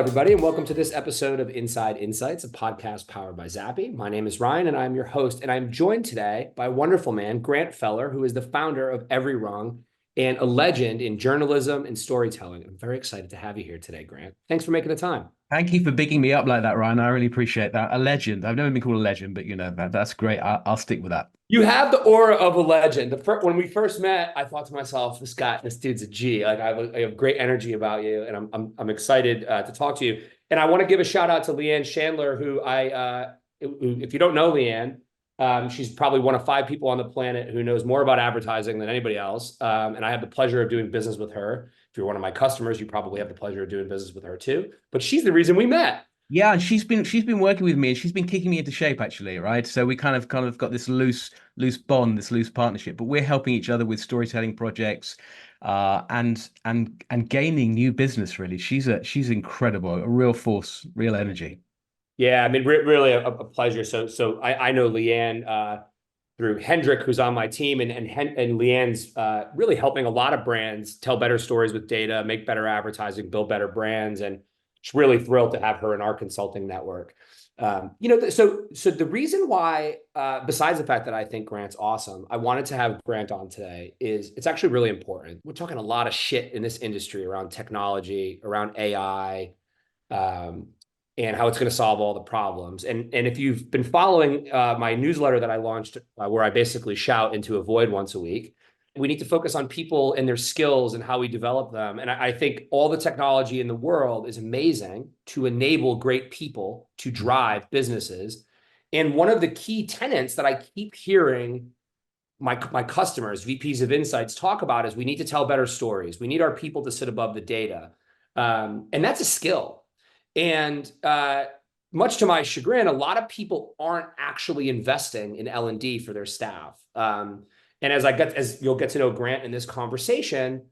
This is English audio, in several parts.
everybody, and welcome to this episode of Inside Insights, a podcast powered by Zappy. My name is Ryan, and I'm your host, and I'm joined today by a wonderful man, Grant Feller, who is the founder of Every Rung and a legend in journalism and storytelling. I'm very excited to have you here today, Grant. Thanks for making the time. Thank you for bigging me up like that, Ryan. I really appreciate that. A legend. I've never been called a legend, but that's great. I'll stick with that. You have the aura of a legend. When we first met, I thought to myself, this dude's a G. Like I have great energy about you, and I'm excited to talk to you. And I want to give a shout out to Leanne Chandler, who if you don't know Leanne, she's probably one of 5 people on the planet who knows more about advertising than anybody else. And I have the pleasure of doing business with her. If you're one of my customers, you probably have the pleasure of doing business with her too. But she's the reason we met. Yeah, and she's been working with me, and she's been kicking me into shape actually, right? So we kind of got this loose bond, this loose partnership, but we're helping each other with storytelling projects, and gaining new business. Really, she's incredible, a real force, real energy. Yeah, I mean, really a pleasure. So I know Leanne through Hendrik, who's on my team, and Leanne's really helping a lot of brands tell better stories with data, make better advertising, build better brands, and just really thrilled to have her in our consulting network. So the reason why, besides the fact that I think Grant's awesome, I wanted to have Grant on today is it's actually really important. We're talking a lot of shit in this industry around technology, around AI, and how it's going to solve all the problems. And if you've been following my newsletter that I launched, where I basically shout into a void once a week, we need to focus on people and their skills and how we develop them. And I think all the technology in the world is amazing to enable great people to drive businesses. And one of the key tenets that I keep hearing my customers, VPs of Insights, talk about is we need to tell better stories. We need our people to sit above the data. And that's a skill. And much to my chagrin, a lot of people aren't actually investing in L&D for their staff. And as you'll get to know Grant in this conversation,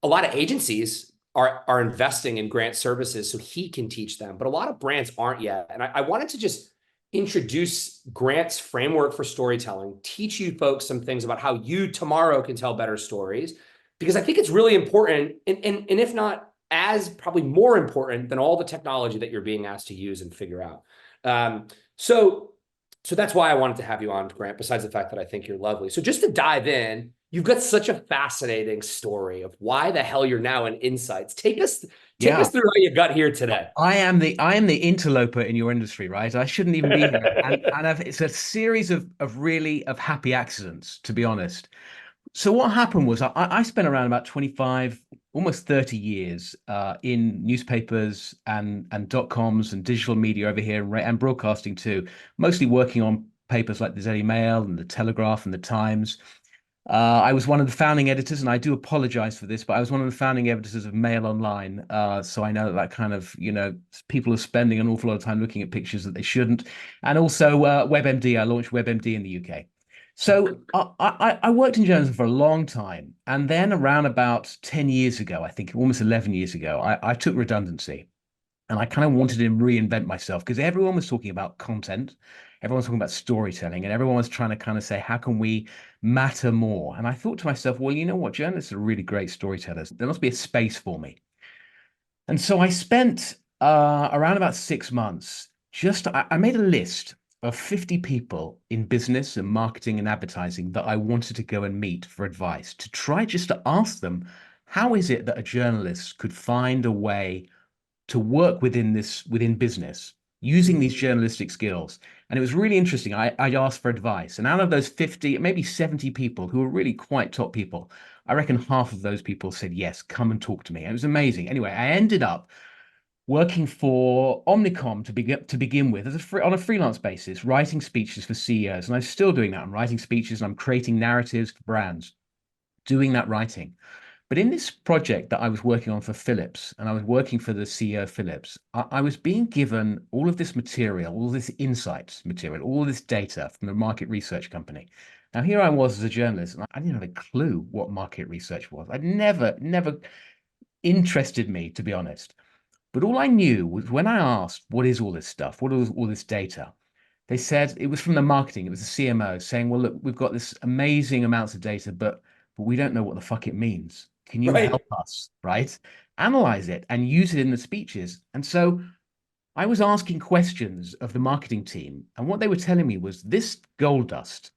a lot of agencies are investing in Grant services so he can teach them, but a lot of brands aren't yet. And I wanted to just introduce Grant's framework for storytelling, teach you folks some things about how you tomorrow can tell better stories, because I think it's really important, and if not as probably more important than all the technology that you're being asked to use and figure out. So that's why I wanted to have you on, Grant, besides the fact that I think you're lovely. So just to dive in, you've got such a fascinating story of why the hell you're now in Insights. Take us through how you got here today. I am the interloper in your industry, right? I shouldn't even be here. It's a series of happy accidents, to be honest. So what happened was I spent around about 25, almost 30 years in newspapers and dot-coms and digital media over here, and broadcasting too, mostly working on papers like the Daily Mail and the Telegraph and the Times. I was one of the founding editors, and I do apologize for this, but I was one of the founding editors of Mail Online. So I know that kind of, people are spending an awful lot of time looking at pictures that they shouldn't. And also WebMD, I launched WebMD in the UK. So I worked in journalism for a long time. And then around about 10 years ago, I think almost 11 years ago, I took redundancy. And I kind of wanted to reinvent myself because everyone was talking about content. Everyone was talking about storytelling, and everyone was trying to kind of say, how can we matter more? And I thought to myself, well, you know what? Journalists are really great storytellers. There must be a space for me. And so I spent around about 6 months. I made a list of 50 people in business and marketing and advertising that I wanted to go and meet for advice, to try just to ask them, how is it that a journalist could find a way to work within business using these journalistic skills? And it was really interesting. I asked for advice, and out of those 50, maybe 70 people who were really quite top people, I reckon half of those people said, yes, come and talk to me. And it was amazing. Anyway, I ended up working for Omnicom to begin with on a freelance basis, writing speeches for CEOs. And I'm still doing that. I'm writing speeches and I'm creating narratives for brands, doing that writing. But in this project that I was working on for Philips, and I was working for the CEO of Philips, I was being given all of this material, all this insights material, all this data from the market research company. Now, here I was as a journalist, and I didn't have a clue what market research was. I'd never interested me, to be honest. But all I knew was when I asked, what is all this stuff? What is all this data? They said it was from the marketing. It was the CMO saying, well, look, we've got this amazing amounts of data, but we don't know what the fuck it means. Can you help us? Right. analyze it and use it in the speeches. And so I was asking questions of the marketing team, and what they were telling me was this gold dust,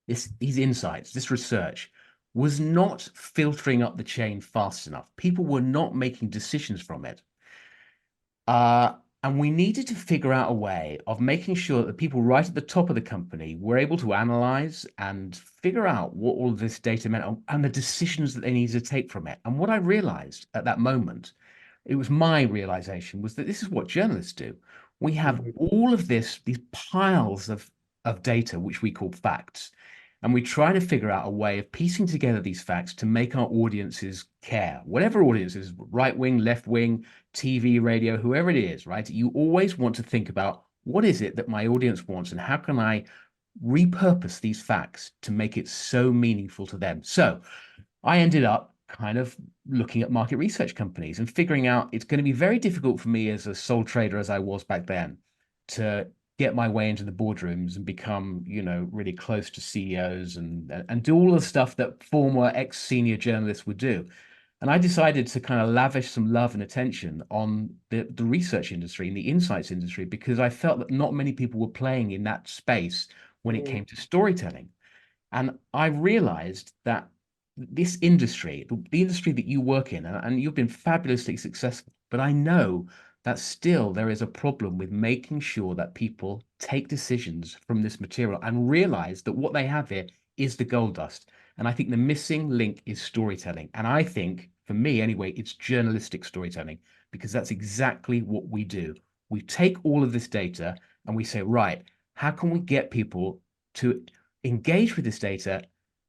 these insights, this research was not filtering up the chain fast enough. People were not making decisions from it. Uh, and we needed to figure out a way of making sure that the people right at the top of the company were able to analyze and figure out what all of this data meant and the decisions that they needed to take from it. And what I realized at that moment, it was my realization, was that this is what journalists do. We have Mhm. all of these piles of data, which we call facts. And we try to figure out a way of piecing together these facts to make our audiences care, whatever audiences, right wing, left wing, TV, radio, whoever it is, right? You always want to think about what is it that my audience wants and how can I repurpose these facts to make it so meaningful to them. So I ended up kind of looking at market research companies and figuring out it's going to be very difficult for me as a sole trader as I was back then to get my way into the boardrooms and become, really close to CEOs and do all the stuff that former ex-senior journalists would do. And I decided to kind of lavish some love and attention on the research industry and the insights industry because I felt that not many people were playing in that space when it Mhm. came to storytelling. And I realized that this industry, the industry that you work in, and you've been fabulously successful, but I know that still there is a problem with making sure that people take decisions from this material and realize that what they have here is the gold dust. And I think the missing link is storytelling. And I think, for me anyway, it's journalistic storytelling because that's exactly what we do. We take all of this data and we say, right, how can we get people to engage with this data,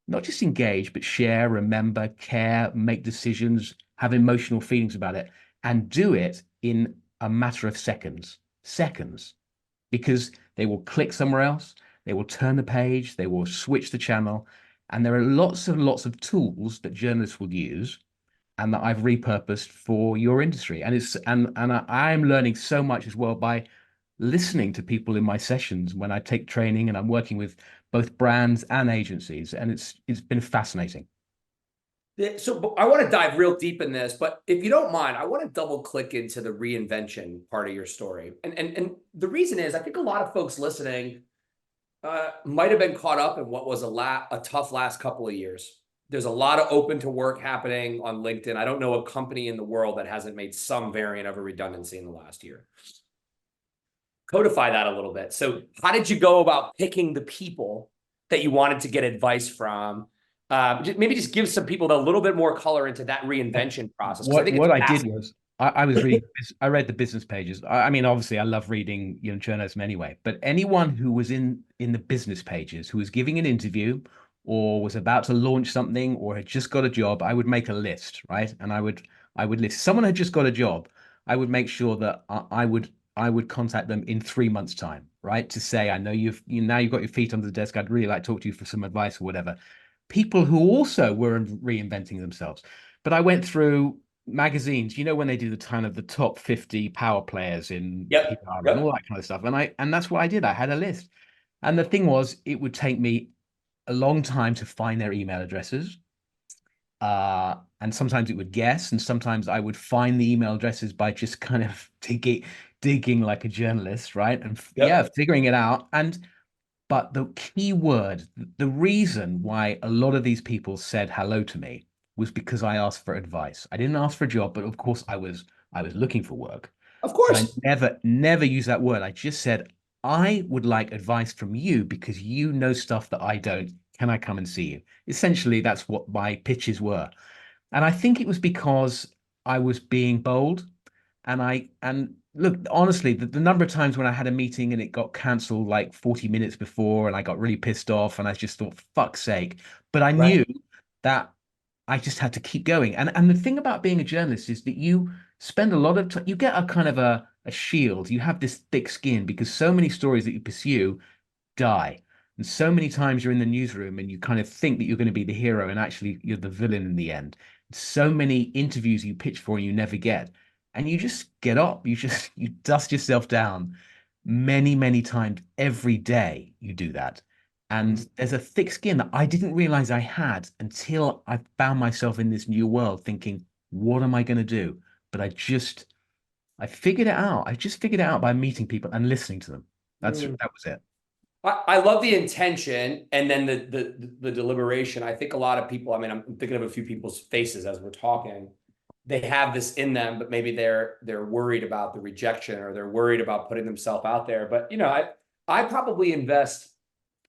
not just engage, but share, remember, care, make decisions, have emotional feelings about it, and do it in a matter of seconds. Seconds. Because they will click somewhere else, they will turn the page, they will switch the channel. And there are lots and lots of tools that journalists will use and that I've repurposed for your industry. I'm learning so much as well by listening to people in my sessions when I take training and I'm working with both brands and agencies, and it's been fascinating. Yeah, so but I want to dive real deep in this, but if you don't mind, I want to double click into the reinvention part of your story. And the reason is I think a lot of folks listening might have been caught up in what was a tough last couple of years. There's a lot of open to work happening on LinkedIn. I don't know a company in the world that hasn't made some variant of a redundancy in the last year. Codify that a little bit. So, how did you go about picking the people that you wanted to get advice from? Maybe just give some people a little bit more color into that reinvention process because I What think it's what I did fascinating. was I was reading I read the business pages. I mean, obviously, I love reading journalism anyway. But anyone who was in the business pages, who was giving an interview, or was about to launch something, or had just got a job, I would make a list, right? And I would list someone had just got a job. I would make sure that I would contact them in 3 months' time, right? To say, I know now you've got your feet under the desk. I'd really like to talk to you for some advice or whatever. People who also were reinventing themselves. But I went through magazines, when they do the kind of the top 50 power players in Yep. PR and all Yep. that kind of stuff. And that's what I did. I had a list. And the thing was, it would take me a long time to find their email addresses. And sometimes it would guess, and sometimes I would find the email addresses by just kind of digging like a journalist, right? And yeah, Yep. figuring it out. But the key word, the reason why a lot of these people said hello to me was because I asked for advice. I didn't ask for a job, but of course I was looking for work. Of But I course. never used that word. I just said, I would like advice from you because you know stuff that I don't. Can I come and see you? Essentially, that's what my pitches were. And I think it was because I was being bold. And look, honestly, the number of times when I had a meeting and it got cancelled like 40 minutes before and I got really pissed off and I just thought, fuck's sake. But I Right. knew that I just had to keep going. And the thing about being a journalist is that you spend a lot of time, you get a kind of a shield. You have this thick skin because so many stories that you pursue die. And so many times you're in the newsroom and you kind of think that you're going to be the hero and actually you're the villain in the end. So many interviews you pitch for and you never get. And you just get up, you dust yourself down many, many times every day you do that. Mhm. And there's a thick skin that I didn't realize I had until I found myself in this new world thinking, What am I going to do? But I figured it out. I just figured it out by meeting people and listening to them. That was it. I love the intention and then the deliberation. I think a lot of people, I mean, I'm thinking of a few people's faces as we're talking. They have this in them, but maybe they're worried about the rejection or they're worried about putting themselves out there. But I probably invest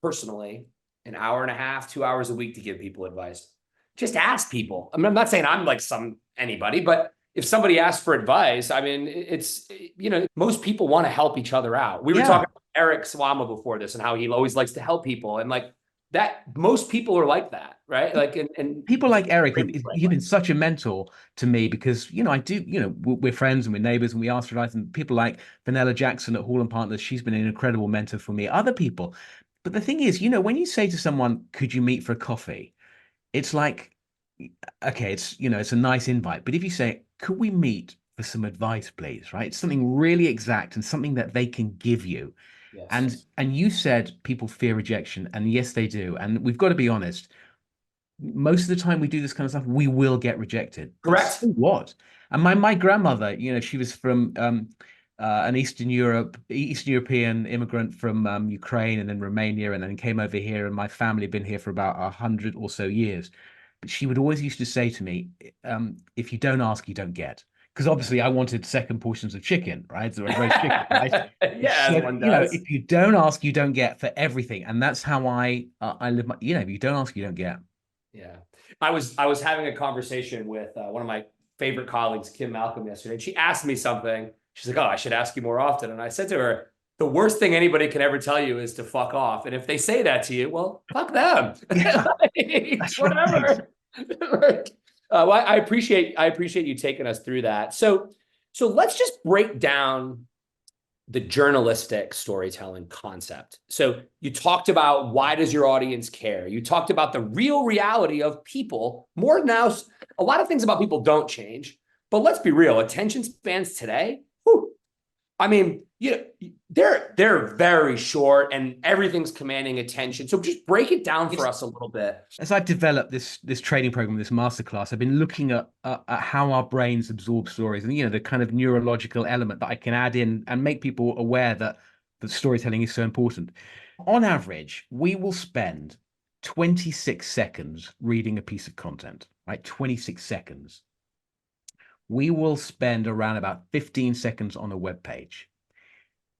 personally an hour and a half, 2 hours a week to give people advice. Just ask people. I mean, I'm not saying I'm like anybody, but if somebody asks for advice, I mean, most people want to help each other out. We were Yeah. talking about Eric Swama before this and how he always likes to help people. And like that, most people are like that, right? Like, and People like Eric, he's been such a mentor to me because, I do, we're friends and we're neighbors and we ask for advice. And people like Vanilla Jackson at Hall and Partners, she's been an incredible mentor for me. Other people. But the thing is, when you say to someone, could you meet for a coffee? It's like, okay, it's a nice invite. But if you say, could we meet for some advice, please? Right? It's something really exact and something that they can give you. yes, And you said people fear rejection, and yes, they do. And we've got to be honest. Most of the time we do this kind of stuff, we will get rejected. But correct. so what? And my grandmother, she was from an Eastern European immigrant from Ukraine and then Romania, and then came over here. And my family had been here for about 100 or so years. But she would always used to say to me, if you don't ask, you don't get. Because obviously I wanted second portions of chicken, right? So roast chicken, right? Yeah, She as said, one does. if you don't ask, you don't get for everything. And that's how I live my, if you don't ask, you don't get. Yeah. I was having a conversation with one of my favorite colleagues, Kim Malcolm, yesterday, and she asked me something. She's like, "Oh, I should ask you more often." And I said to her, "The worst thing anybody can ever tell you is to fuck off. And if they say that to you, well, fuck them. Yeah, Like, that's right. whatever." Well, I appreciate you taking us through that. So let's just break down the journalistic storytelling concept. So you talked about why does your audience care? You talked about the real reality of people. More now, a lot of things about people don't change, but let's be real. Attention spans today, whew, I mean, they're very short and everything's commanding attention. So just break it down for It's us a little bit. as I've developed this training program, this masterclass, I've been looking at how our brains absorb stories and the kind of neurological element that I can add in and make people aware that storytelling is so important. On average, we will spend 26 seconds reading a piece of content, right? 26 seconds. We will spend around about 15 seconds on a web page.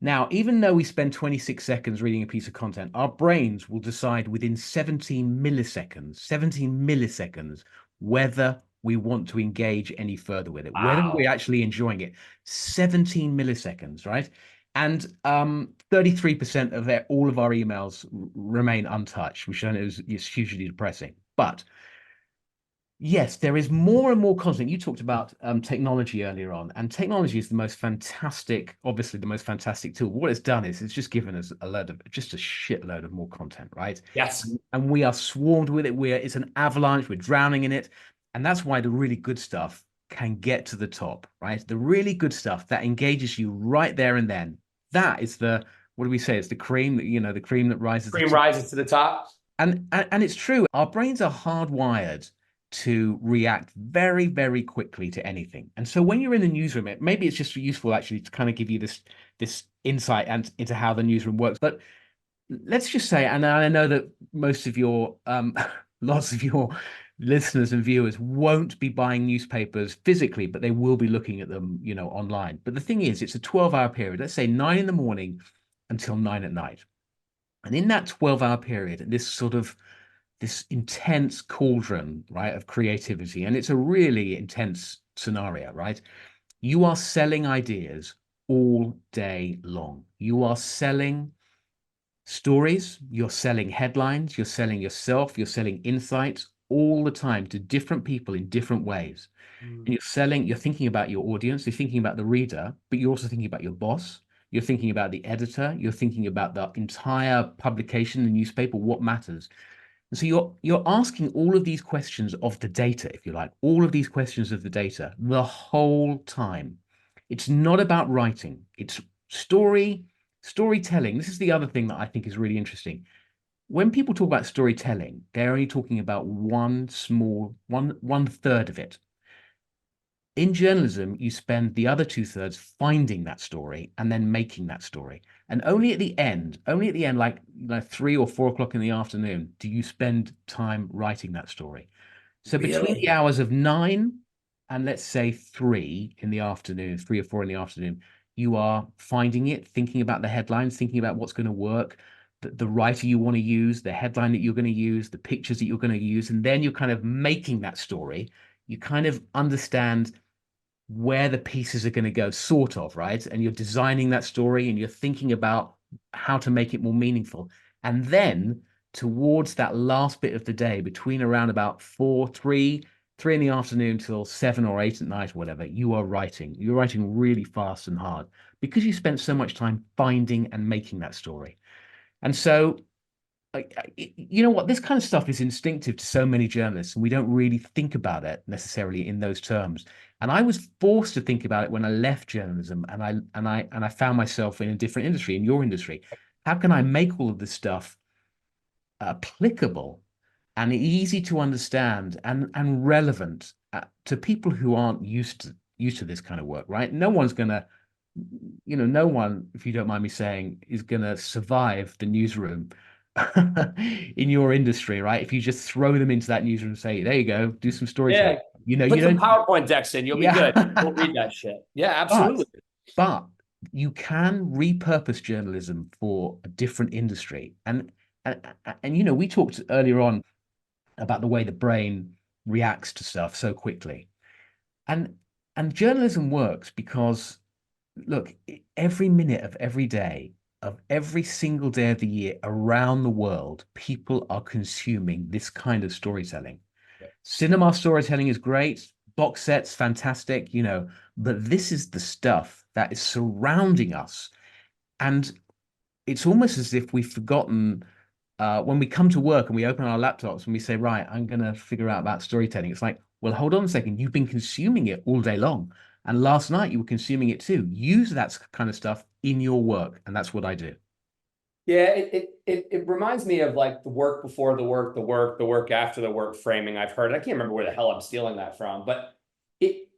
Now, even though we spend 26 seconds reading a piece of content, our brains will decide within 17 milliseconds, whether we want to engage any further with it, whether we're Wow. actually enjoying it. 17 milliseconds, right? And 33% of all of our emails remain untouched, which I know is hugely depressing. But yes, there is more and more content. You talked about technology earlier on, and technology is obviously the most fantastic tool. What it's done is it's just given us just a shitload of more content, right? Yes. And we are swarmed with it. It's an avalanche. We're drowning in it, and that's why the really good stuff can get to the top, right? The really good stuff that engages you right there and then. That is what do we say? It's the cream the cream that rises to the Cream top. rises to the top. And it's true. Our brains are hardwired to react very, very quickly to anything. And so when you're in the newsroom, maybe it's just useful actually to kind of give you this insight and into how the newsroom works. But let's just say, and I know that most of your lots of your listeners and viewers won't be buying newspapers physically, but they will be looking at them, online. But the thing is, it's a 12-hour period. Let's say 9 in the morning until 9 at night. And in that 12-hour period, this intense cauldron, right, of creativity, and it's a really intense scenario, right? You are selling ideas all day long. You are selling stories, you're selling headlines, you're selling yourself, you're selling insights all the time to different people in different ways. And you're thinking about your audience, you're thinking about the reader, but you're also thinking about your boss. You're thinking about the editor. You're thinking about the entire publication, the newspaper, what matters. And so you're asking all of these questions of the data, if you like, all of these questions of the data the whole time. It's not about writing. It's storytelling. This is the other thing that I think is really interesting. When people talk about storytelling, they're only talking about one third of it. In journalism, you spend the other two-thirds finding that story and then making that story. And only at the end, like 3 or 4 o'clock in the afternoon, do you spend time writing that story. So between the Really? hours of 9 and let's say 3 in the afternoon, 3 or 4 in the afternoon, you are finding it, thinking about the headlines, thinking about what's going to work, the writer you want to use, the headline that you're going to use, the pictures that you're going to use, and then you're kind of making that story. You kind of understand where the pieces are going to go, sort of, right? And you're designing that story and you're thinking about how to make it more meaningful. And then towards that last bit of the day, between around about 3 in the afternoon till 7 or 8 at night, or whatever, you are writing. You're writing really fast and hard because you spent so much time finding and making that story. And so you know what, this kind of stuff is instinctive to so many journalists, and we don't really think about it necessarily in those terms. And I was forced to think about it when I left journalism, and I found myself in a different industry, in your industry. How can I make all of this stuff applicable and easy to understand and relevant to people who aren't used to this kind of work, right? No one's gonna, no one, if you don't mind me saying, is gonna survive the newsroom in your industry, right? If you just throw them into that newsroom and say, there you go, do some storytelling. Yeah. You Put some don't, PowerPoint decks in, you'll be good. We'll yeah. read that shit. Yeah, But absolutely. but you can repurpose journalism for a different industry. And we talked earlier on about the way the brain reacts to stuff so quickly. And and journalism works because look, every minute of every day, of every single day of the year around the world, people are consuming this kind of storytelling. Cinema storytelling is great, box sets, fantastic, but this is the stuff that is surrounding us. And it's almost as if we've forgotten when we come to work and we open our laptops and we say, right, I'm going to figure out about storytelling. It's like, well, hold on a second. You've been consuming it all day long. And last night you were consuming it too. Use that kind of stuff in your work. And that's what I do. Yeah, it reminds me of like the work before the work, the work after the work framing I've heard. I can't remember where the hell I'm stealing that from, but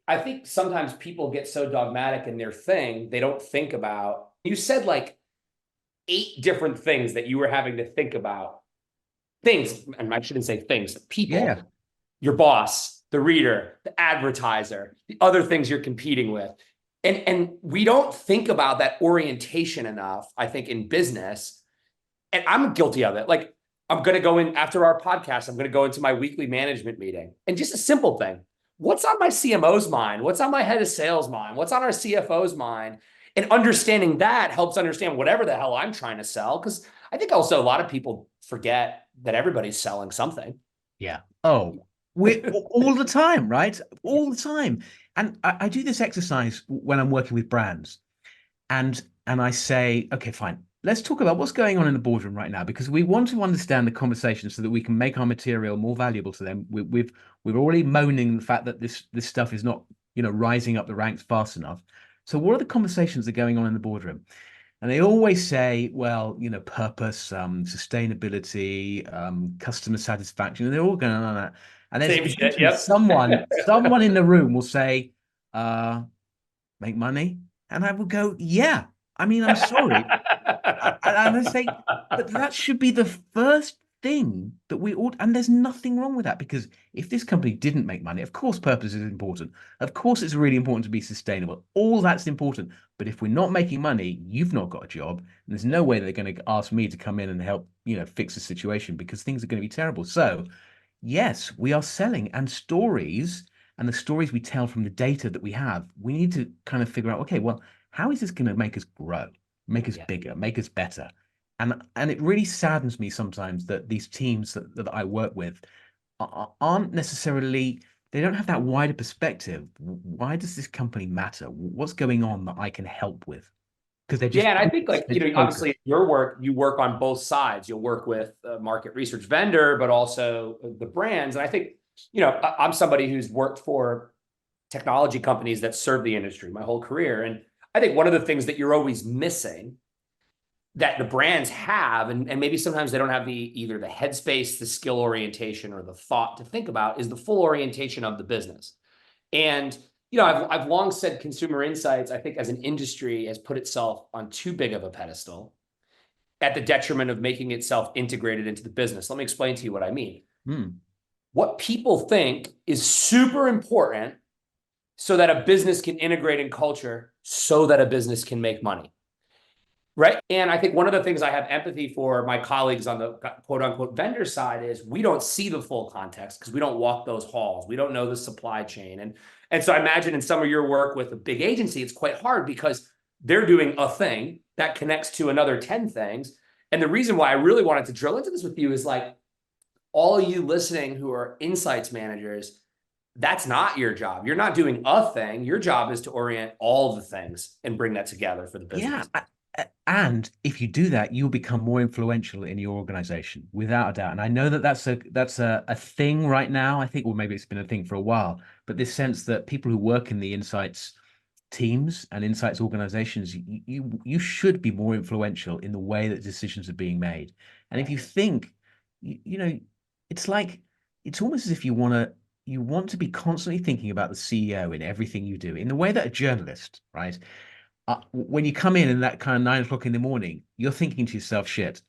I think sometimes people get so dogmatic in their thing, they don't think about. You said like 8 different things that you were having to think about. Things, and I shouldn't say things, Yeah. people, your boss, the reader, the advertiser, the other things you're competing with. And we don't think about that orientation enough, I think, in business. And I'm guilty of it. Like, I'm going to go in after our podcast, I'm going to go into my weekly management meeting. And just a simple thing. What's on my CMO's mind? What's on my head of sales mind? What's on our CFO's mind? And understanding that helps understand whatever the hell I'm trying to sell. Because I think also a lot of people forget that everybody's selling something. Yeah. Oh, we all the time, right? All the time. And I do this exercise when I'm working with brands. And I say, okay, fine. Let's talk about what's going on in the boardroom right now because we want to understand the conversation so that we can make our material more valuable to them. We're already moaning the fact that this stuff is not, rising up the ranks fast enough. So what are the conversations that are going on in the boardroom? And they always say, well, purpose, sustainability, customer satisfaction, and they're all going on that. And there's Same shit. eventually Yep. someone in the room will say, make money. And I will go, yeah. I mean, I'm sorry. And I say, but that should be the first thing that we ought, and there's nothing wrong with that because if this company didn't make money, of course, purpose is important. Of course, it's really important to be sustainable. All that's important. But if we're not making money, you've not got a job. And there's no way they're going to ask me to come in and help, fix the situation because things are going to be terrible. So, yes, we are selling and stories and the stories we tell from the data that we have, we need to kind of figure out, okay, well, how is this going to make us grow, make us Yeah. bigger, make us better? And it really saddens me sometimes that these teams that I work with aren't necessarily, they don't have that wider perspective. Why does this company matter? What's going on that I can help with? Because they're Yeah, just and I think like, focused. obviously your work, you work on both sides. You'll work with a market research vendor, but also the brands. And I think, I'm somebody who's worked for technology companies that serve the industry my whole career. And I think one of the things that you're always missing that the brands have, and maybe sometimes they don't have either the headspace, the skill orientation, or the thought to think about is the full orientation of the business. And I've long said consumer insights, I think as an industry has put itself on too big of a pedestal at the detriment of making itself integrated into the business. Let me explain to you what I mean. Hmm. What people think is super important so that a business can integrate in culture, so that a business can make money. Right. And I think one of the things I have empathy for my colleagues on the quote unquote vendor side is we don't see the full context because we don't walk those halls. We don't know the supply chain. And so I imagine in some of your work with a big agency, it's quite hard because they're doing a thing that connects to another 10 things. And the reason why I really wanted to drill into this with you is like all of you listening who are insights managers, that's not your job. You're not doing a thing. Your job is to orient all the things and bring that together for the Yeah. business. And if you do that, you'll become more influential in your organization, without a doubt. And I know that that's a thing right now. I think, or maybe it's been a thing for a while, but this sense that people who work in the insights teams and insights organizations, you should be more influential in the way that decisions are being made. And if you think, you know, it's like it's almost as if you want to be constantly thinking about the CEO in everything you do, in the way that a journalist, right? When you come in that kind of 9 o'clock in the morning, you're thinking to yourself, shit,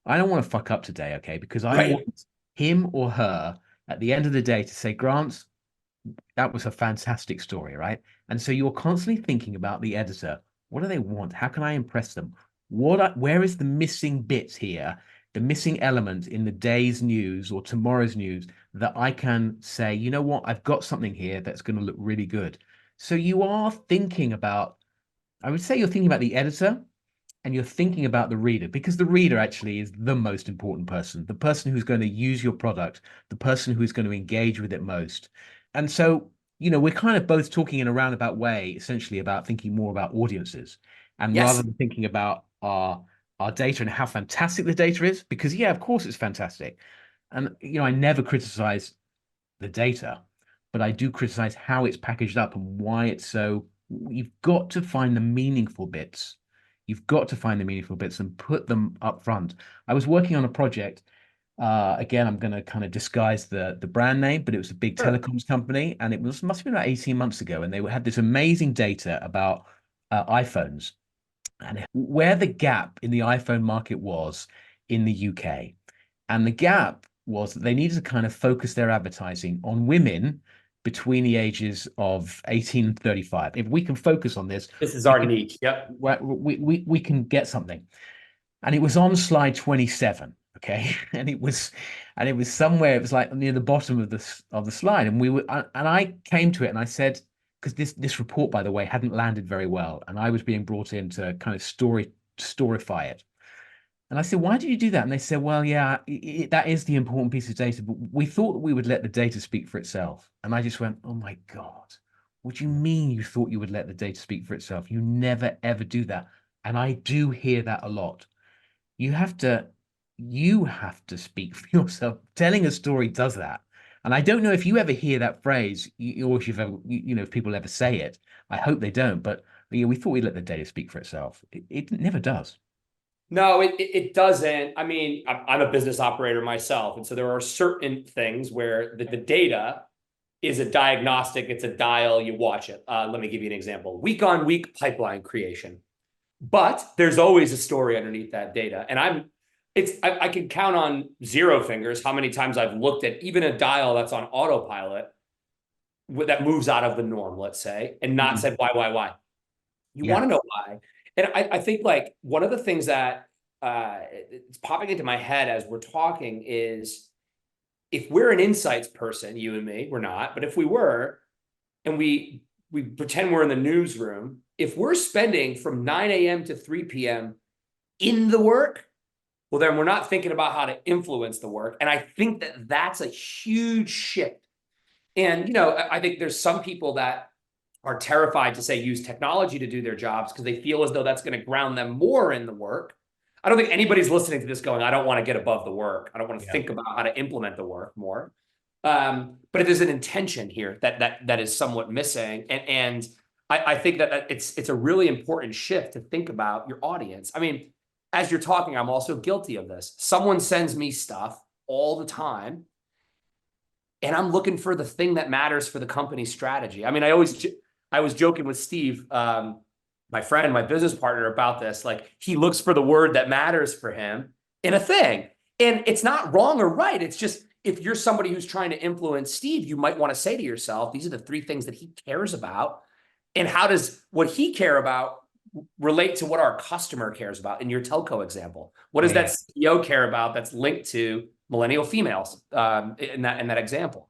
I don't want to fuck up today, okay? Because I Right. want him or her at the end of the day to say, Grant, that was a fantastic story, right? And so you're constantly thinking about the editor. What do they want? How can I impress them? Where is the missing bit here, the missing element in the day's news or tomorrow's news that I can say, you know what, I've got something here that's going to look really good. So you are thinking about, I would say you're thinking about the editor and you're thinking about the reader, because the reader actually is the most important person, the person who's going to use your product, the person who's going to engage with it most. And so, we're kind of both talking in a roundabout way, essentially about thinking more about audiences and rather Yes. than thinking about our data and how fantastic the data is, because yeah, of course it's fantastic. And I never criticize the data, but I do criticize how it's packaged up and why it's so. You've got to find the meaningful bits. You've got to find the meaningful bits and put them up front. I was working on a project. Again, I'm going to kind of disguise the brand name, but it was a big Sure. telecoms company, and it must have been about 18 months ago, and they had this amazing data about iPhones and where the gap in the iPhone market was in the UK. And the gap was that they needed to kind of focus their advertising on women between the ages of 18 and 35. If we can focus on this, This is we our can niche. Yep. we can get something. And it was on slide 27. Okay. And it was somewhere, it was like near the bottom of the slide. And I came to it and I said, because this report, by the way, hadn't landed very well, and I was being brought in to kind of storify it. And I said, why did you do that? And they said, well, yeah, that is the important piece of data, but we thought that we would let the data speak for itself. And I just went, oh my God, what do you mean you thought you would let the data speak for itself? You never, ever do that. And I do hear that a lot. You have to, you have to speak for yourself. Telling a story does that. And I don't know if you ever hear that phrase, or if you've ever, if people ever say it. I hope they don't. But yeah, we thought we'd let the data speak for itself. It never does. No, it doesn't. I mean, I'm a business operator myself. And so there are certain things where the data is a diagnostic, it's a dial, you watch it. Let me give you an example. Week on week pipeline creation. But there's always a story underneath that data. And I can count on zero fingers how many times I've looked at even a dial that's on autopilot that moves out of the norm, let's say, and not Mhm. said why. You want Yeah. to know why. And I think like one of the things that it's popping into my head as we're talking is if we're an insights person, you and me, we're not, but if we were, and we pretend we're in the newsroom, if we're spending from 9 a.m. to 3 p.m. in the work, well, then we're not thinking about how to influence the work. And I think that that's a huge shift. And, I think there's some people that are terrified to say use technology to do their jobs because they feel as though that's going to ground them more in the work. I don't think anybody's listening to this going, I don't want to get above the work. I don't want to Yeah. think about how to implement the work more. But there's an intention here that is somewhat missing. And I think that it's a really important shift to think about your audience. I mean, as you're talking, I'm also guilty of this. Someone sends me stuff all the time and I'm looking for the thing that matters for the company's strategy. I mean, I was joking with Steve, my friend, my business partner, about this. Like, he looks for the word that matters for him in a thing. And it's not wrong or right. It's just, if you're somebody who's trying to influence Steve, you might want to say to yourself, these are the three things that he cares about. And how does what he care about relate to what our customer cares about? In your telco example, what does that CEO care about that's linked to millennial females, in that example?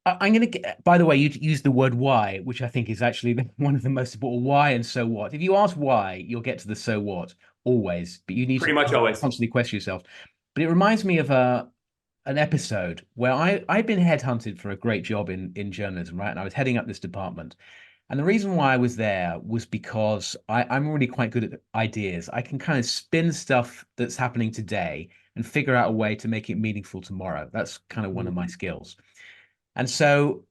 I'm going to get, by the way, you use the word why, which I think is actually one of the most important. Why and so what? If you ask why, you'll get to the so what always, but you need to Pretty much always. constantly question yourself. But it reminds me of an episode where I'd been headhunted for a great job in journalism, right? And I was heading up this department. And the reason why I was there was because I'm really quite good at ideas. I can kind of spin stuff that's happening today and figure out a way to make it meaningful tomorrow. That's kind of one of my skills. And so,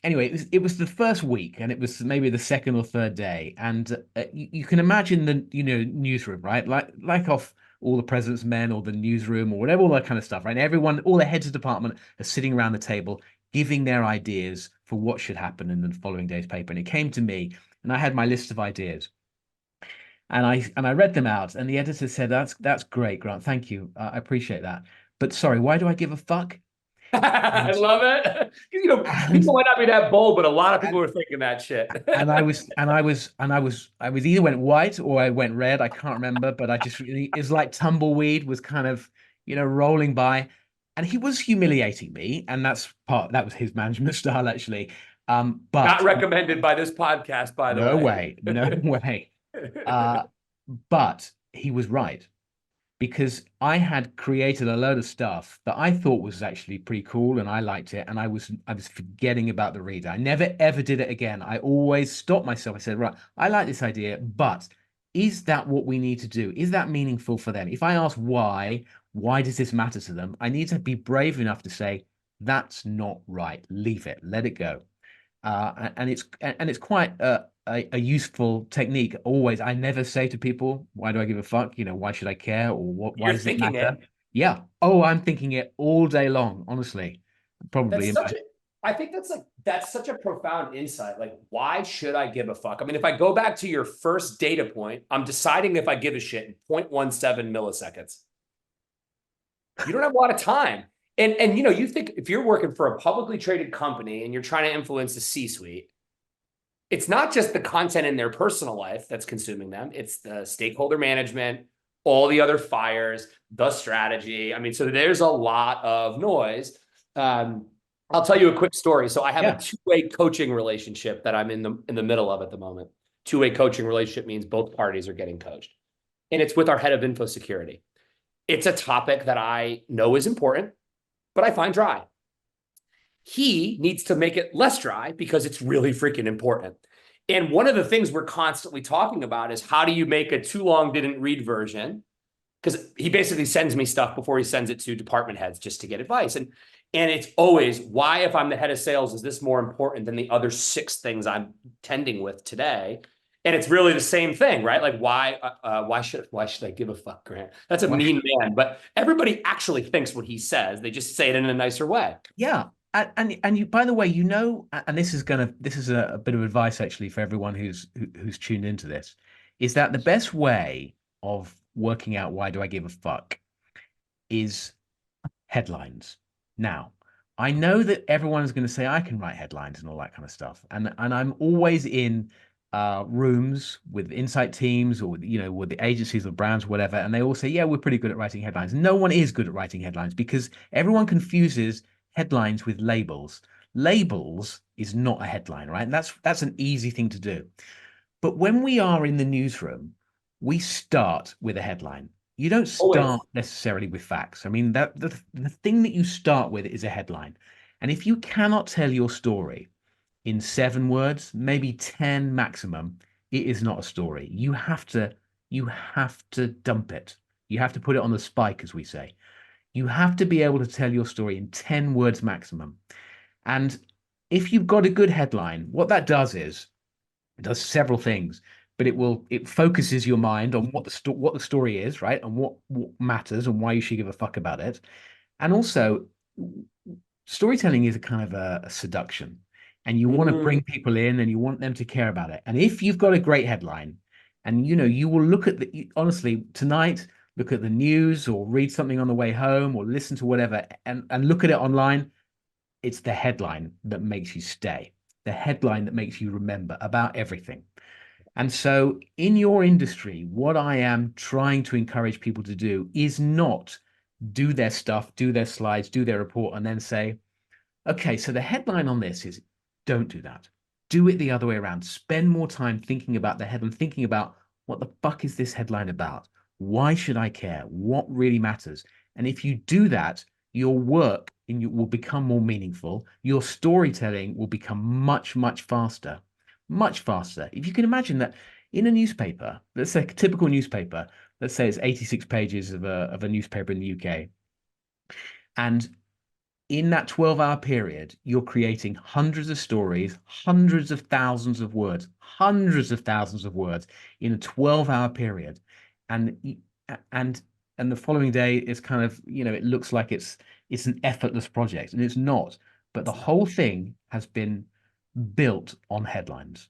anyway, it was the first week, and it was maybe the second or third day, and you can imagine the newsroom, right? Like off all the president's men or the newsroom or whatever, all that kind of stuff, right? And everyone, all the heads of department are sitting around the table, giving their ideas for what should happen in the following day's paper. And it came to me, and I had my list of ideas, and I read them out, and the editor said, "That's great, Grant. Thank you. I appreciate that. But sorry, why do I give a fuck?" I And love it. People and might not be that bold, but a lot of people are thinking that shit. I was either went white or I went red. I can't remember, but I just really, it's like tumbleweed was kind of, rolling by, and he was humiliating me, and that was his management style actually. Not But recommended by this podcast, by the no way. way, no way. Uh, but he was right, because I had created a load of stuff that I thought was actually pretty cool and I liked it, and I was forgetting about the reader. I never ever did it again. I always stopped myself. I said, right, I like this idea, but is that what we need to do? Is that meaningful for them? If I ask why does this matter to them? I need to be brave enough to say, that's not right. Leave it, let it go. And it's quite a useful technique. Always, I never say to people, "Why do I give a fuck?" Why should I care, or what? Why You're does it thinking matter? it. Yeah. Oh, I'm thinking it all day long. Honestly, probably That's in such my a, I think that's such a profound insight. Like, why should I give a fuck? I mean, if I go back to your first data point, I'm deciding if I give a shit in 0.17 milliseconds. You don't have a lot of time. And you think if you're working for a publicly traded company and you're trying to influence the C-suite, it's not just the content in their personal life that's consuming them. It's the stakeholder management, all the other fires, the strategy. I mean, so there's a lot of noise. I'll tell you a quick story. So I have a yeah. two-way coaching relationship that I'm in the middle of at the moment. Two-way coaching relationship means both parties are getting coached. And it's with our head of info security. It's a topic that I know is important, but I find dry. He needs to make it less dry because it's really freaking important. And one of the things we're constantly talking about is, how do you make a too long didn't read version? Because he basically sends me stuff before he sends it to department heads just to get advice. And it's always, why, if I'm the head of sales, is this more important than the other 6 things I'm tending with today? And it's really the same thing, right? Like, why should I give a fuck, Grant? That's a Why? mean man, but everybody actually thinks what he says. They just say it in a nicer way. Yeah. And you, by the way, and this is a bit of advice actually for everyone who's tuned into this, is that the best way of working out why do I give a fuck is headlines. Now, I know that everyone is going to say I can write headlines and all that kind of stuff, and I'm always in rooms with insight teams, or with the agencies or brands, whatever, and they all say, yeah, we're pretty good at writing headlines. No one is good at writing headlines, because everyone confuses headlines with labels. Labels is not a headline, right? And that's an easy thing to do. But when we are in the newsroom, we start with a headline. You don't Always. start necessarily with facts. I mean, that the thing that you start with is a headline. And if you cannot tell your story in 7 words, maybe 10 maximum, it is not a story. You have to dump it. You have to put it on the spike, as we say. You have to be able to tell your story in 10 words maximum. And if you've got a good headline, what that does is it does several things, but it focuses your mind on what the story is, right? And what matters and why you should give a fuck about it. And also, storytelling is a kind of a seduction. and you want to bring people in and you want them to care about it. And if you've got a great headline, and you will look at honestly tonight, look at the news or read something on the way home or listen to whatever, and look at it online. It's the headline that makes you stay, the headline that makes you remember about everything. And so, in your industry, what I am trying to encourage people to do is not do their stuff, do their slides, do their report, and then say, okay, so the headline on this is don't do that. Do it the other way around. Spend more time thinking about the headline, thinking about what the fuck is this headline about? Why should I care? What really matters? And if you do that, your work will become more meaningful. Your storytelling will become much, much faster, much faster. If you can imagine that in a newspaper, let's say a typical newspaper, let's say it's 86 pages of a newspaper in the UK, and in that 12-hour period, you're creating hundreds of stories, hundreds of thousands of words in a 12-hour period. And and and the following day is kind of, it looks like it's an effortless project, and it's not. But the whole thing has been built on headlines.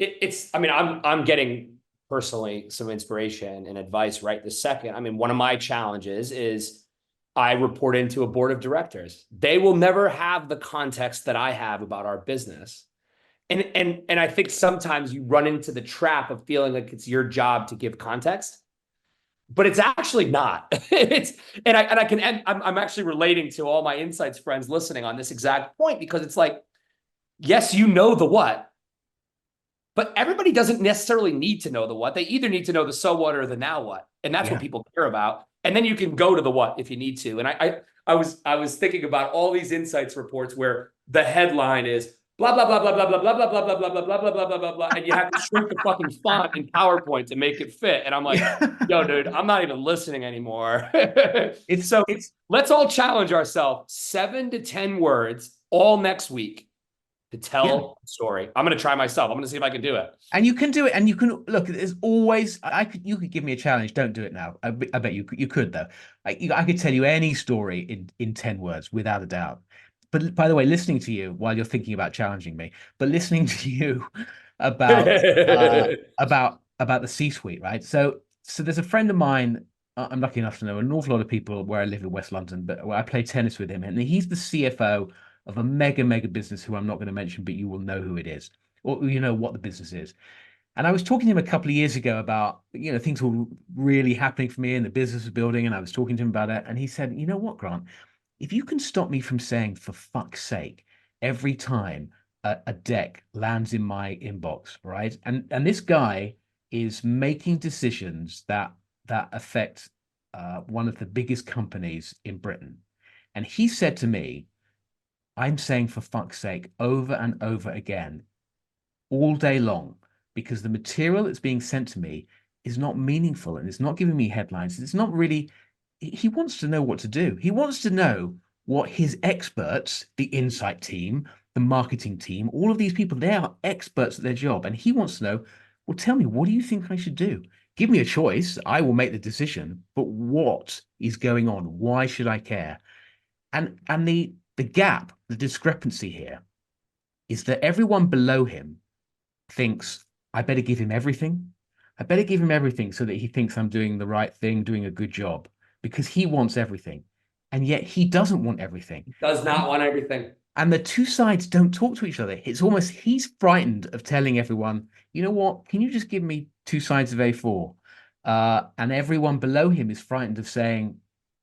I mean, I'm getting personally some inspiration and advice right this second. I mean, one of my challenges is I report into a board of directors. They will never have the context that I have about our business. And I think sometimes you run into the trap of feeling like it's your job to give context, but it's actually not. It's and I can I'm actually relating to all my insights friends listening on this exact point, because it's like, yes, you know the what, but everybody doesn't necessarily need to know the what. They either need to know the so what or the now what. And that's what people care about. And then you can go to the what if you need to. And I was thinking about all these insights reports where the headline is blah blah blah blah blah blah blah blah blah blah blah blah blah blah blah blah blah, and you have to shrink the fucking font in PowerPoint to make it fit. And I'm like, yo, dude, I'm not even listening anymore. So let's all challenge ourselves 7 to 10 words all next week to tell a story. I'm going to try myself. I'm going to see if I can do it. And you can do it. And you can look, there's always, you could give me a challenge. Don't do it now. I bet you could though. I could tell you any story in 10 words without a doubt. But by the way, listening to you while you're thinking about challenging me, but listening to you about, about the C-suite, right? So there's a friend of mine, I'm lucky enough to know an awful lot of people where I live in West London, but where I play tennis with him, and he's the CFO of a mega business who I'm not going to mention, but you will know who it is, or you know what the business is. And I was talking to him a couple of years ago about, things were really happening for me and the business was building, and I was talking to him about it. And he said, you know what, Grant, if you can stop me from saying for fuck's sake every time a deck lands in my inbox, right? And this guy is making decisions that affect one of the biggest companies in Britain. And he said to me, I'm saying for fuck's sake over and over again all day long, because the material that's being sent to me is not meaningful and it's not giving me headlines. It's not really, he wants to know what to do. He wants to know what his experts, the insight team, the marketing team, all of these people, they are experts at their job. And he wants to know, well, tell me, what do you think I should do? Give me a choice. I will make the decision. But what is going on? Why should I care? And the gap, the discrepancy here is that everyone below him thinks, I better give him everything. I better give him everything so that he thinks I'm doing the right thing, doing a good job, because he wants everything. And yet he doesn't want everything. Does not want everything. And the two sides don't talk to each other. It's almost, he's frightened of telling everyone, you know what, can you just give me two sides of A4? And everyone below him is frightened of saying,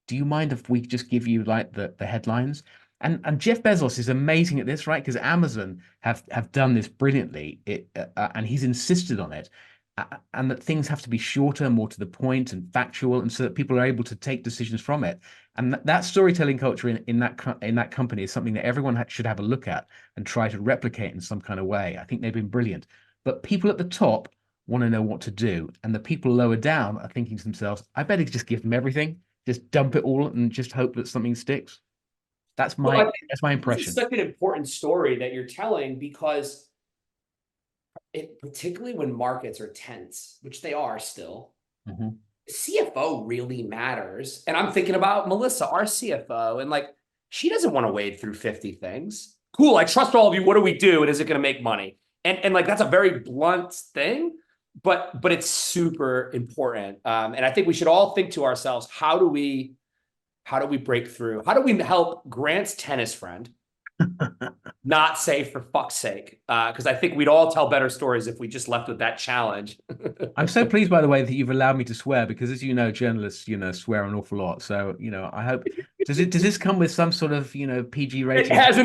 do you mind if we just give you like the headlines? And Jeff Bezos is amazing at this, right? Because Amazon have done this brilliantly, and he's insisted on it, and that things have to be shorter, more to the point, and factual, and so that people are able to take decisions from it. And that storytelling culture in that company is something that everyone should have a look at and try to replicate in some kind of way. I think they've been brilliant, but people at the top want to know what to do, and the people lower down are thinking to themselves, "I better just give them everything, just dump it all, and just hope that something sticks." That's my impression. It's such an important story that you're telling, because particularly when markets are tense, which they are still, CFO really matters. And I'm thinking about Melissa, our CFO, and like, she doesn't want to wade through 50 things. cool, I trust all of you. What do we do? And is it going to make money? And like, that's a very blunt thing, but it's super important. And I think we should all think to ourselves, how do we break through? How do we help Grant's tennis friend not say for fuck's sake? Because I think we'd all tell better stories if we just left with that challenge. I'm so pleased, by the way, that you've allowed me to swear because, as you know, journalists, swear an awful lot. So, I hope does this come with some sort of, PG It rating? has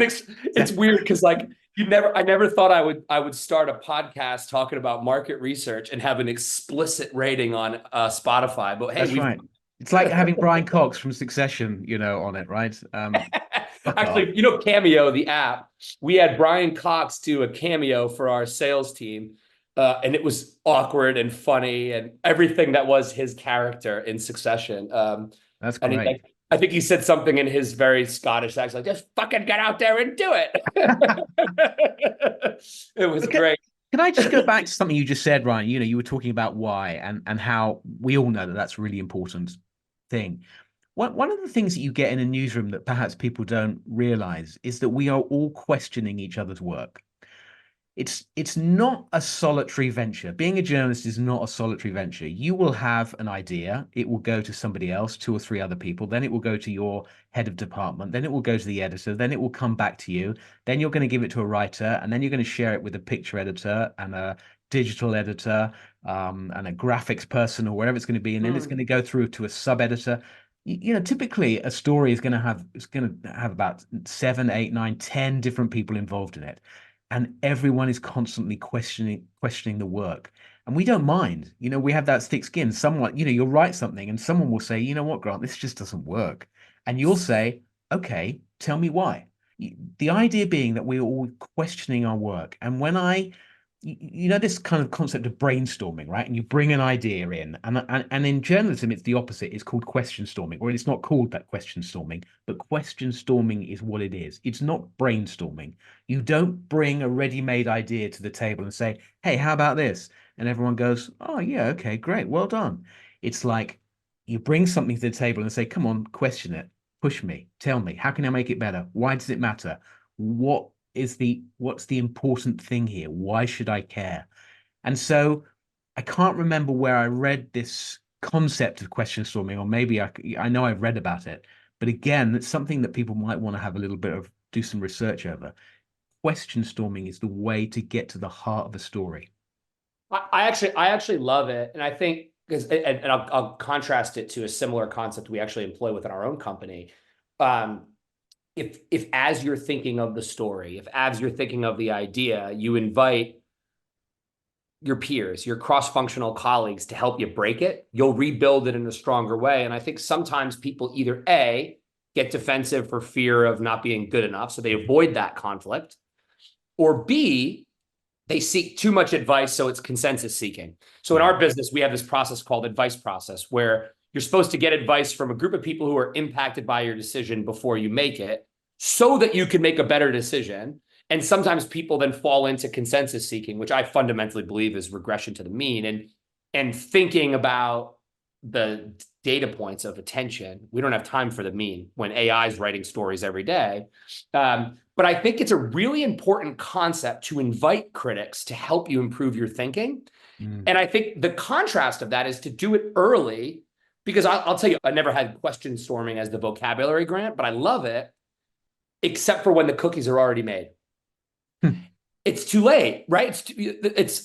it's weird because like I never thought I would start a podcast talking about market research and have an explicit rating on Spotify. But hey, That's we've right. It's like having Brian Cox from Succession, on it, right? Fuck off. actually, Cameo, the app, we had Brian Cox do a cameo for our sales team. And it was awkward and funny and everything that was his character in Succession. That's And great. I think he said something in his very Scottish accent, like, just fucking get out there and do it. It was Okay. great. Can I just go back to something you just said, Ryan? You were talking about why and how we all know that that's a really important thing. One of the things that you get in a newsroom that perhaps people don't realize is that we are all questioning each other's work. It's not a solitary venture. Being a journalist is not a solitary venture. You will have an idea, it will go to somebody else, two or three other people, then it will go to your head of department, then it will go to the editor, then it will come back to you, then you're going to give it to a writer, and then you're going to share it with a picture editor and a digital editor, and a graphics person or wherever it's going to be, and then it's going to go through to a sub editor. Typically a story is going to have about 7, 8, 9, 10 different people involved in it, and everyone is constantly questioning the work, and we don't mind. We have that thick skin. Someone, you'll write something and someone will say, you know what, Grant, this just doesn't work, and you'll say, okay, tell me why. The idea being that we're all questioning our work. And when this kind of concept of brainstorming, right? And you bring an idea in, and in journalism, it's the opposite. It's called question storming, or it's not called that, question storming, but question storming is what it is. It's not brainstorming. You don't bring a ready-made idea to the table and say, "Hey, how about this?" And everyone goes, "Oh yeah, okay, great, well done." It's like you bring something to the table and say, "Come on, question it, push me, tell me, how can I make it better? Why does it matter? What's the important thing here? Why should I care?" And so I can't remember where I read this concept of question storming, or maybe I know I've read about it, but again, it's something that people might want to have a little bit of do some research over. Question storming is the way to get to the heart of a story. I actually love it, and I think because and I'll contrast it to a similar concept we actually employ within our own company. Um, if as you're thinking of the story, if as you're thinking of the idea, you invite your peers, your cross-functional colleagues to help you break it, you'll rebuild it in a stronger way. And I think sometimes people either A, get defensive for fear of not being good enough, so they avoid that conflict, or B, they seek too much advice, so it's consensus seeking. So in our business, we have this process called advice process, where you're supposed to get advice from a group of people who are impacted by your decision before you make it, so that you can make a better decision. And sometimes people then fall into consensus seeking, which I fundamentally believe is regression to the mean, and thinking about the data points of attention. We don't have time for the mean when AI is writing stories every day. But I think it's a really important concept to invite critics to help you improve your thinking. And I think the contrast of that is to do it early, because I'll tell you, I never had question storming as the vocabulary, Grant, but I love it, except for when the cookies are already made. It's too late, right?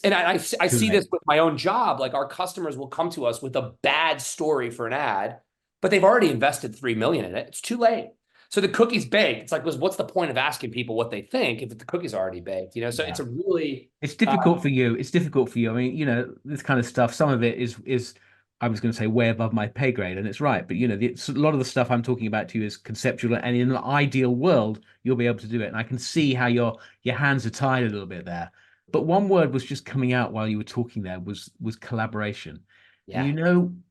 And I see this with my own job. Like, our customers will come to us with a bad story for an ad, but they've already invested 3 million in it. It's too late. So the cookie's baked. It's like, what's the point of asking people what they think if the cookie's already baked? So it's a really It's difficult for you. It's difficult for you. I mean, this kind of stuff, some of it is I was going to say way above my pay grade, and it's right. But a lot of the stuff I'm talking about to you is conceptual, and in an ideal world, you'll be able to do it. And I can see how your hands are tied a little bit there. But one word was just coming out while you were talking there was collaboration. yeah. And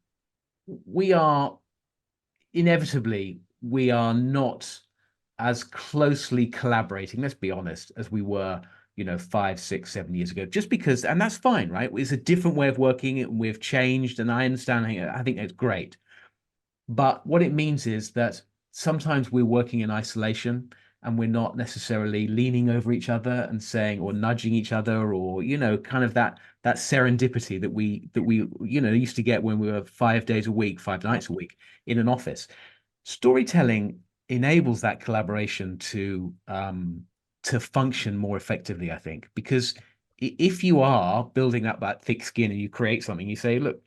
we are inevitably we are not as closely collaborating, let's be honest, as we were 5, 6, 7 years ago, just because, and that's fine, right? It's a different way of working. We've changed, and I understand. I think it's great. But what it means is that sometimes we're working in isolation, and we're not necessarily leaning over each other and saying or nudging each other, or kind of that serendipity that we used to get when we were 5 days a week, 5 nights a week in an office. Storytelling enables that collaboration to function more effectively, I think, because if you are building up that thick skin and you create something, you say, look,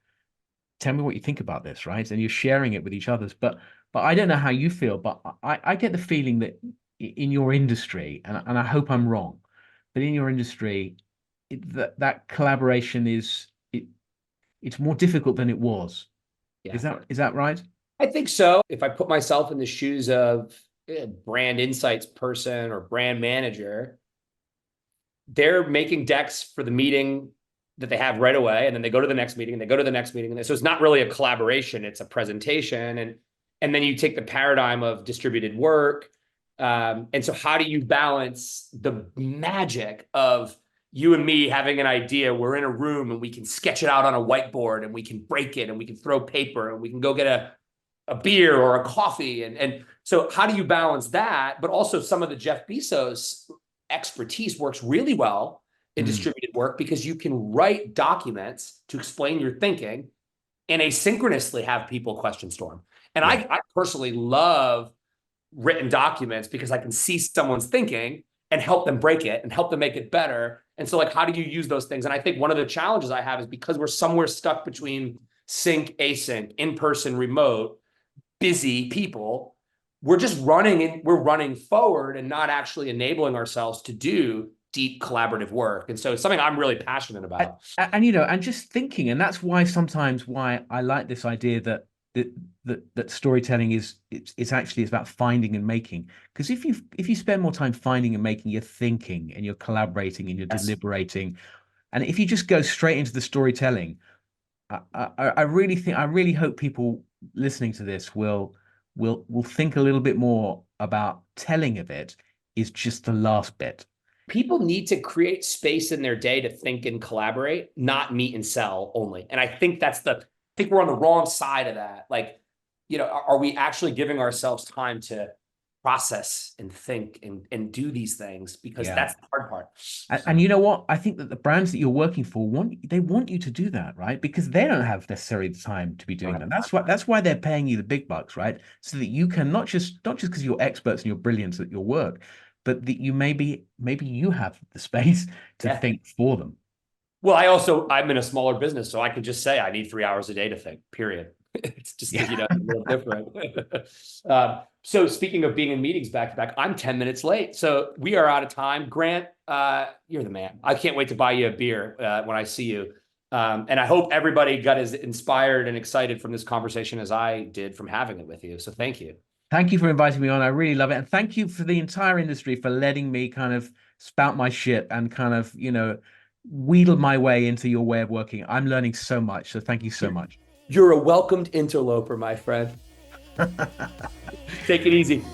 tell me what you think about this, right? And you're sharing it with each others. But I don't know how you feel, but I get the feeling that in your industry, and I hope I'm wrong, but in your industry, that collaboration it's more difficult than it was. Yeah. Is that right? I think so. If I put myself in the shoes of a brand insights person or brand manager, they're making decks for the meeting that they have right away, and then they go to the next meeting, and they go to the next meeting, and so it's not really a collaboration; it's a presentation, and then you take the paradigm of distributed work, and so how do you balance the magic of you and me having an idea? We're in a room and we can sketch it out on a whiteboard, and we can break it, and we can throw paper, and we can go get a beer or a coffee, and so how do you balance that? But also some of the Jeff Bezos expertise works really well in distributed work, because you can write documents to explain your thinking and asynchronously have people question storm. And Yeah. I personally love written documents because I can see someone's thinking and help them break it and help them make it better. And so, like, how do you use those things? And I think one of the challenges I have is because we're somewhere stuck between sync, async, in-person, remote, busy people, we're running forward and not actually enabling ourselves to do deep collaborative work. And so it's something I'm really passionate about. And just thinking, and that's why sometimes why I like this idea that storytelling it's actually about finding and making. Because if you spend more time finding and making, you're thinking and you're collaborating and you're deliberating, and if you just go straight into the storytelling, I really hope people listening to this will think a little bit more about telling of it is just the last bit. People need to create space in their day to think and collaborate, not meet and sell only. And I think I think we're on the wrong side of that. Like, are we actually giving ourselves time to process and think and do these things? Because that's the hard part. And you know what? I think that the brands that you're working for want you to do that, right? Because they don't have necessarily the time to be doing that. That's why they're paying you the big bucks, right? So that you can not just because you're experts and you're brilliant at your work, but that you maybe you have the space to think for them. Well, I'm in a smaller business, so I can just say I need 3 hours a day to think, period. It's just, a little different. So speaking of being in meetings back to back, I'm 10 minutes late. So we are out of time. Grant, you're the man. I can't wait to buy you a beer when I see you. And I hope everybody got as inspired and excited from this conversation as I did from having it with you. So thank you. Thank you for inviting me on. I really love it. And thank you for the entire industry for letting me kind of spout my shit and kind of, wheedle my way into your way of working. I'm learning so much. So thank you so much. You're a welcomed interloper, my friend. Take it easy.